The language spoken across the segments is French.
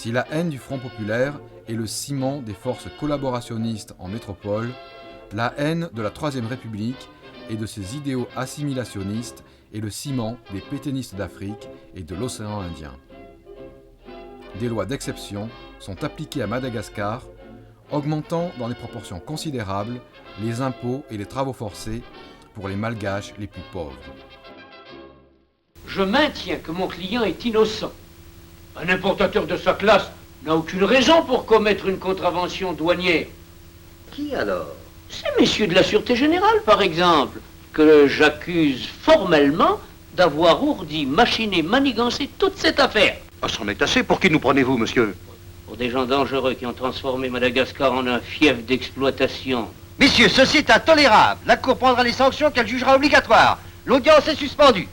Si la haine du Front populaire est le ciment des forces collaborationnistes en métropole, la haine de la Troisième République et de ses idéaux assimilationnistes est le ciment des pétainistes d'Afrique et de l'océan Indien. Des lois d'exception sont appliquées à Madagascar, augmentant dans des proportions considérables les impôts et les travaux forcés pour les malgaches les plus pauvres. Je maintiens que mon client est innocent. Un importateur de sa classe n'a aucune raison pour commettre une contravention douanière. Qui alors? Ces messieurs de la Sûreté Générale, par exemple, que j'accuse formellement d'avoir ourdi, machiné, manigancé toute cette affaire. Ah, c'en est assez. Pour qui nous prenez-vous, monsieur? Pour des gens dangereux qui ont transformé Madagascar en un fief d'exploitation. Messieurs, ceci est intolérable. La Cour prendra les sanctions qu'elle jugera obligatoires. L'audience est suspendue.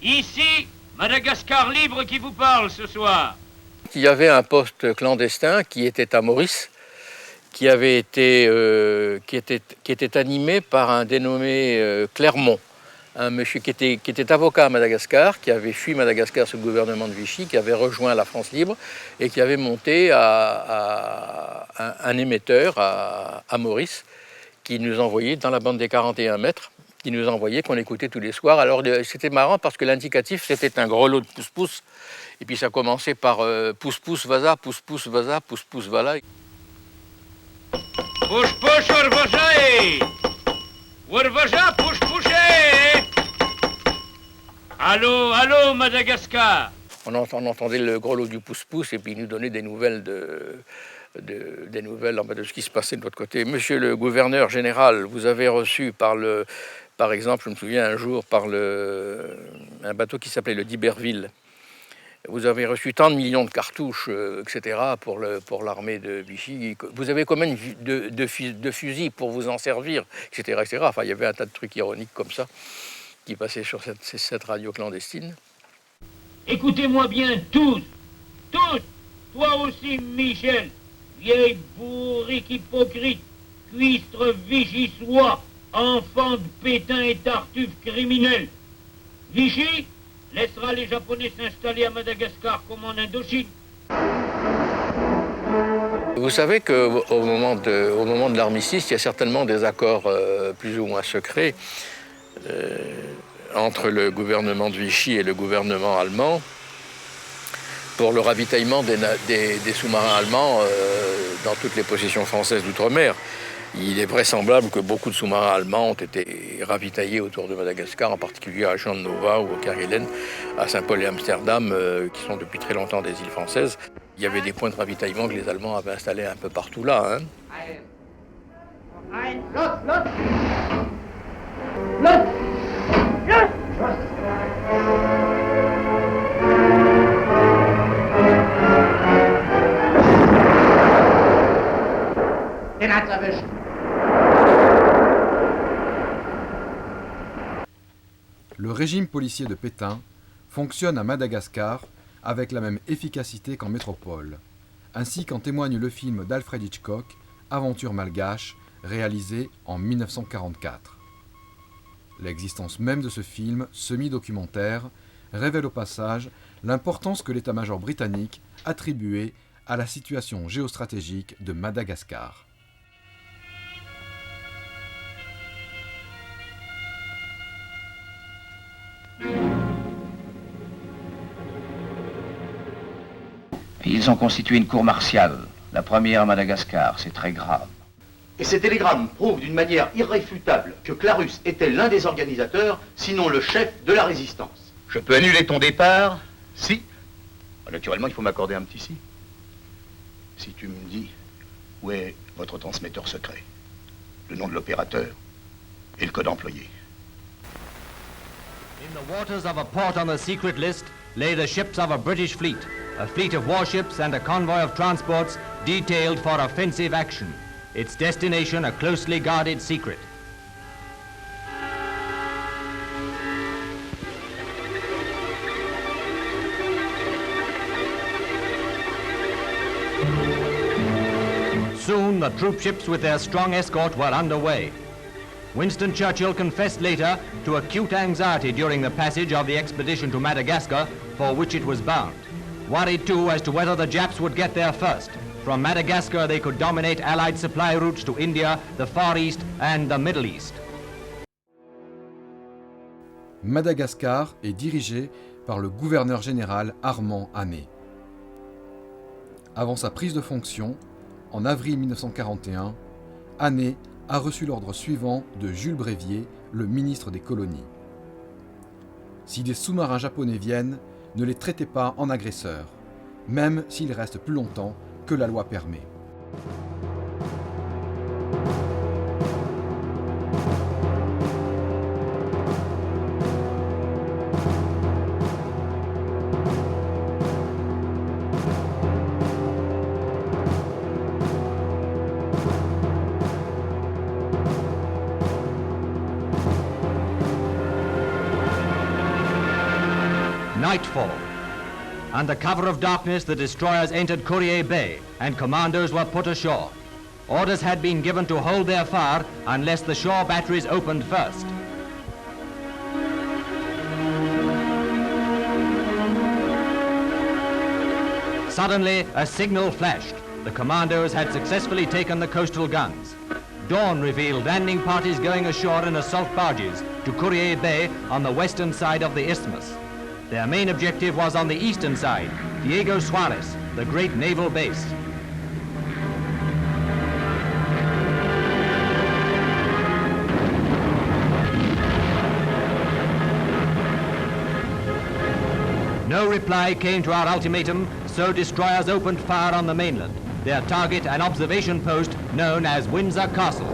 Ici, Madagascar libre qui vous parle ce soir. Il y avait un poste clandestin qui était à Maurice, qui était animé par un dénommé Clermont, un monsieur qui était avocat à Madagascar, qui avait fui Madagascar sous le gouvernement de Vichy, qui avait rejoint la France libre et qui avait monté un émetteur à Maurice, qui nous envoyait dans la bande des 41 mètres, qui nous envoyait, qu'on écoutait tous les soirs. Alors c'était marrant parce que l'indicatif c'était un grelot de pouce-pouce, et puis ça commençait par pouce-pouce vaza, pouce-pouce vaza, pouce-pouce vala. Push-push, Urvaja! Urvaja, push-push! Allô, allô, Madagascar! On entendait le grelot du pouce-pouce et puis il nous donnait des nouvelles de ce qui se passait de l'autre côté. Monsieur le gouverneur général, vous avez reçu par exemple, je me souviens un jour, un bateau qui s'appelait le d'Iberville. Vous avez reçu tant de millions de cartouches, etc., pour l'armée de Vichy. Vous avez combien de fusils pour vous en servir, etc., etc. Enfin, il y avait un tas de trucs ironiques comme ça qui passaient sur cette radio clandestine. Écoutez-moi bien tous, toi aussi, Michel, vieille bourrique hypocrite, cuistre vichysois, enfant de Pétain et Tartuffe criminel. Vichy laissera les Japonais s'installer à Madagascar comme en Indochine. Vous savez qu'au moment de l'armistice, il y a certainement des accords plus ou moins secrets entre le gouvernement de Vichy et le gouvernement allemand pour le ravitaillement des sous-marins allemands dans toutes les possessions françaises d'outre-mer. Il est vraisemblable que beaucoup de sous-marins allemands ont été ravitaillés autour de Madagascar, en particulier à Jean de Nova ou au Kerguelen, à Saint-Paul et Amsterdam, qui sont depuis très longtemps des îles françaises. Il y avait des points de ravitaillement que les Allemands avaient installés un peu partout là. Le régime policier de Pétain fonctionne à Madagascar avec la même efficacité qu'en métropole, ainsi qu'en témoigne le film d'Alfred Hitchcock, Aventure malgache, réalisé en 1944. L'existence même de ce film, semi-documentaire, révèle au passage l'importance que l'état-major britannique attribuait à la situation géostratégique de Madagascar. Ils ont constitué une cour martiale, la première à Madagascar, c'est très grave. Et ces télégrammes prouvent d'une manière irréfutable que Clarus était l'un des organisateurs, sinon le chef de la résistance. Je peux annuler ton départ si... Naturellement, il faut m'accorder un petit si. Si tu me dis où est votre transmetteur secret, le nom de l'opérateur et le code employé. In the waters of a port on the secret list lay the ships of a British fleet, a fleet of warships and a convoy of transports detailed for offensive action. Its destination a closely guarded secret. Soon the troop ships with their strong escort were underway. Winston Churchill confessed later to acute anxiety during the passage of the expedition to Madagascar, for which it was bound. worried too as to whether the Japs would get there first. From Madagascar, they could dominate Allied supply routes to India, the Far East, and the Middle East. Madagascar est dirigé par le gouverneur général Armand Ané. Avant sa prise de fonction, en avril 1941, Ané a reçu l'ordre suivant de Jules Brévier, le ministre des colonies. Si des sous-marins japonais viennent, ne les traitez pas en agresseurs, même s'ils restent plus longtemps que la loi permet. Nightfall. Under cover of darkness, the destroyers entered Courier Bay and commandos were put ashore. Orders had been given to hold their fire unless the shore batteries opened first. Suddenly, a signal flashed. The commandos had successfully taken the coastal guns. Dawn revealed landing parties going ashore in assault barges to Courier Bay on the western side of the isthmus. Their main objective was on the eastern side, Diego Suarez, the great naval base. No reply came to our ultimatum, so destroyers opened fire on the mainland. Their target, an observation post known as Windsor Castle.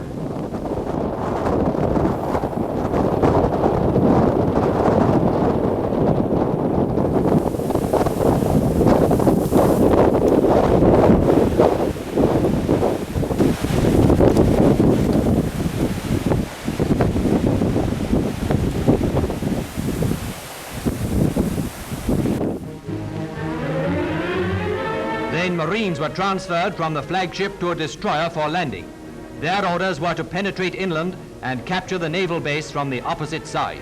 Marines were transferred from the flagship to a destroyer for landing. Their orders were to penetrate inland and capture the naval base from the opposite side.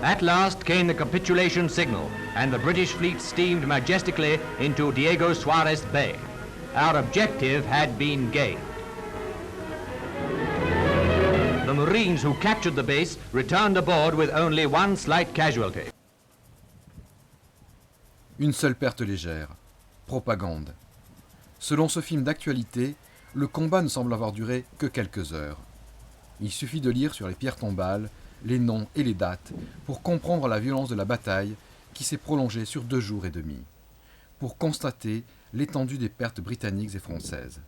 At last came the capitulation signal, and the British fleet steamed majestically into Diego Suarez Bay. Our objective had been gained. The Marines who captured the base returned aboard with only one slight casualty. Une seule perte légère. Propagande. Selon ce film d'actualité, le combat ne semble avoir duré que quelques heures. Il suffit de lire sur les pierres tombales les noms et les dates pour comprendre la violence de la bataille qui s'est prolongée sur 2 jours et demi, pour constater l'étendue des pertes britanniques et françaises.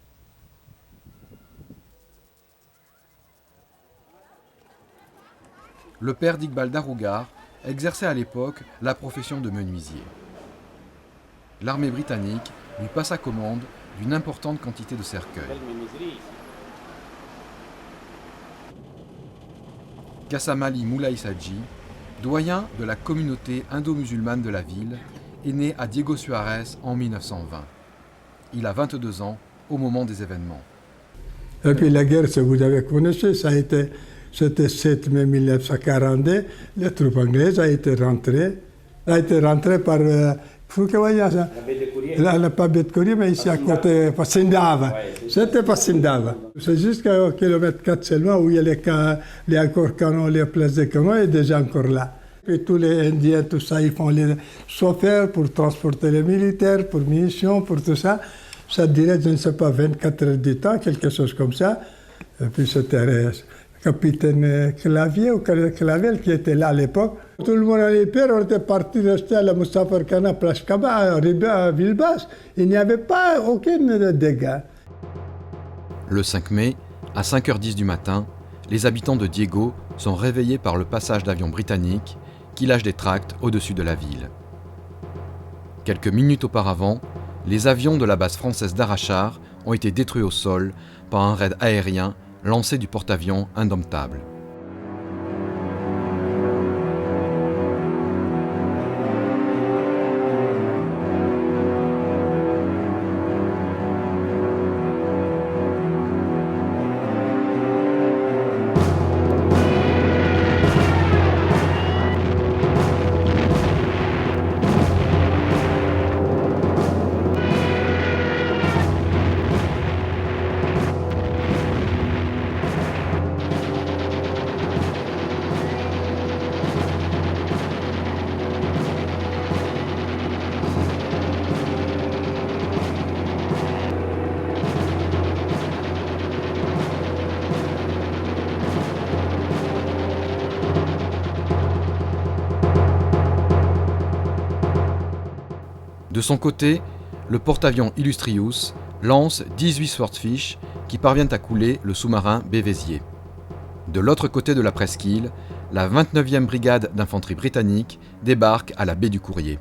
Le père d'Iqbal Darougar exerçait à l'époque la profession de menuisier. L'armée britannique lui passa commande d'une importante quantité de cercueils. Qassam Ali Moulay Sadji, doyen de la communauté indo-musulmane de la ville, est né à Diego Suarez en 1920. Il a 22 ans au moment des événements. Et puis la guerre, si vous avez connu, c'était 7 mai 1942. Les troupes anglaises ont été rentrées par la baie de Courier, mais ici à côté, Passindava. C'était Passindava. C'est jusqu'à kilomètre 4 seulement où il y a les accords canons, les places de canons, et déjà encore là. Et tous les Indiens, tout ça, ils font les chauffeurs pour transporter les militaires, pour munitions, pour tout ça. Ça dirait, je ne sais pas, 24 heures du temps, quelque chose comme ça. Et puis c'était le capitaine Clavier ou Clavel qui était là à l'époque. Tout le monde avait peur, on était parti rester à la Moustapha Kana, place Kaba, arrivé à Villebasse. Il n'y avait pas aucun dégât. Le 5 mai, à 5h10 du matin, les habitants de Diego sont réveillés par le passage d'avions britanniques qui lâchent des tracts au-dessus de la ville. Quelques minutes auparavant, les avions de la base française d'Arachar ont été détruits au sol par un raid aérien lancé du porte-avions Indomptable. De son côté, le porte-avions Illustrious lance 18 Swordfish qui parviennent à couler le sous-marin Bévésier. De l'autre côté de la presqu'île, la 29e brigade d'infanterie britannique débarque à la baie du Courrier.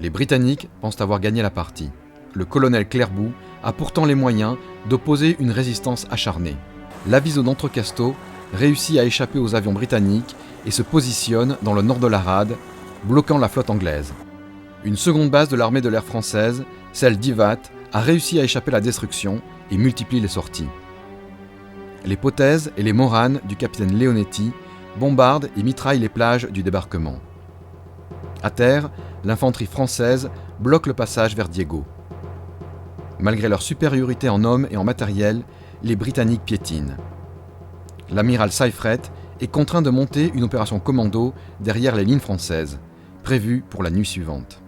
Les Britanniques pensent avoir gagné la partie. Le colonel Clairbout a pourtant les moyens d'opposer une résistance acharnée. L'aviso d'Entrecasteaux réussit à échapper aux avions britanniques et se positionne dans le nord de la rade, bloquant la flotte anglaise. Une seconde base de l'armée de l'air française, celle d'Ivat, a réussi à échapper à la destruction et multiplie les sorties. Les Potez et les Moranes du capitaine Leonetti bombardent et mitraillent les plages du débarquement. À terre, l'infanterie française bloque le passage vers Diego. Malgré leur supériorité en hommes et en matériel, les Britanniques piétinent. L'amiral Seifert est contraint de monter une opération commando derrière les lignes françaises, prévue pour la nuit suivante.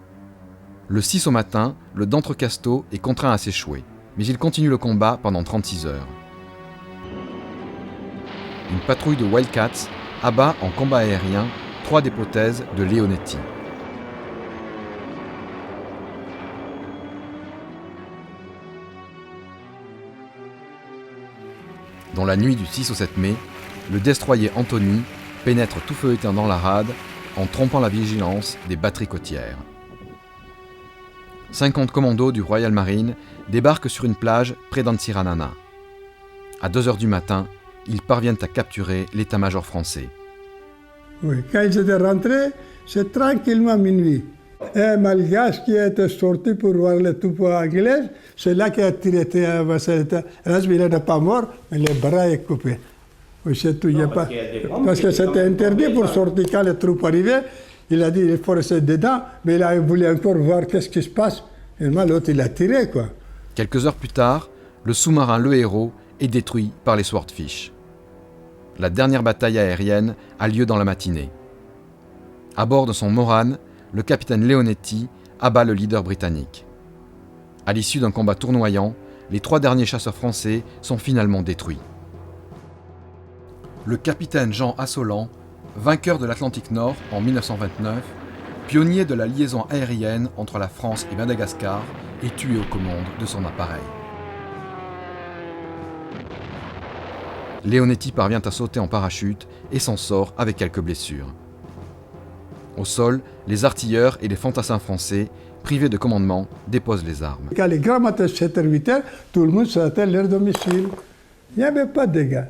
Le 6 au matin, le d'Entrecasteaux est contraint à s'échouer, mais il continue le combat pendant 36 heures. Une patrouille de Wildcats abat en combat aérien 3 des Potez de Leonetti. Dans la nuit du 6 au 7 mai, le destroyer Anthony pénètre tout feu éteint dans la rade en trompant la vigilance des batteries côtières. 50 commandos du Royal Marine débarquent sur une plage près d'Antsiranana. À 2 heures du matin, ils parviennent à capturer l'état-major français. Oui, quand ils étaient rentrés, c'est tranquillement minuit. Un malgache qui était sorti pour voir les troupes anglaises, c'est là qu'il a tiré. Il n'est pas mort, mais le bras est coupé. Oui, c'est tout. Parce que c'était interdit pour sortir quand les troupes arrivaient. Il a dit qu'il faut rester dedans, mais il a voulu encore voir qu'est-ce qui se passe. Et l'autre, il a tiré, quoi. Quelques heures plus tard, le sous-marin Le Héros est détruit par les Swordfish. La dernière bataille aérienne a lieu dans la matinée. À bord de son Morane, le capitaine Leonetti abat le leader britannique. À l'issue d'un combat tournoyant, les 3 derniers chasseurs français sont finalement détruits. Le capitaine Jean Assolan, vainqueur de l'Atlantique Nord en 1929, pionnier de la liaison aérienne entre la France et Madagascar, est tué aux commandes de son appareil. Leonetti parvient à sauter en parachute et s'en sort avec quelques blessures. Au sol, les artilleurs et les fantassins français, privés de commandement, déposent les armes. Quand les grands matins, 7h-8h, tout le monde sortait à leur domicile. Il n'y avait pas de dégâts.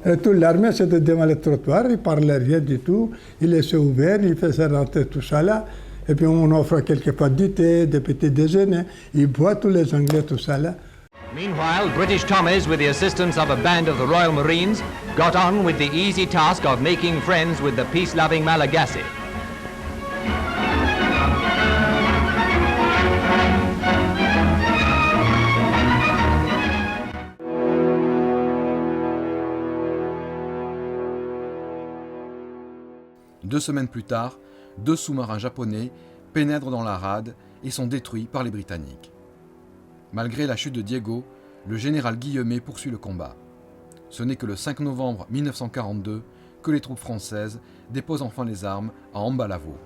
Et toute l'armée, c'était devant le trottoir, ils ne parlaient rien du tout. Ils laissaient ouvert, ils faisaient rentrer tout ça là. Et puis on offre quelquefois du thé, des petits déjeuners. Ils boivent tous les Anglais, tout ça là. Meanwhile, British Tommies, with the assistance of a band of the Royal Marines, got on with the easy task of making friends with the peace-loving Malagasy. Deux semaines plus tard, 2 sous-marins japonais pénètrent dans la rade et sont détruits par les Britanniques. Malgré la chute de Diego, le général Guillemet poursuit le combat. Ce n'est que le 5 novembre 1942 que les troupes françaises déposent enfin les armes à Ambalavo.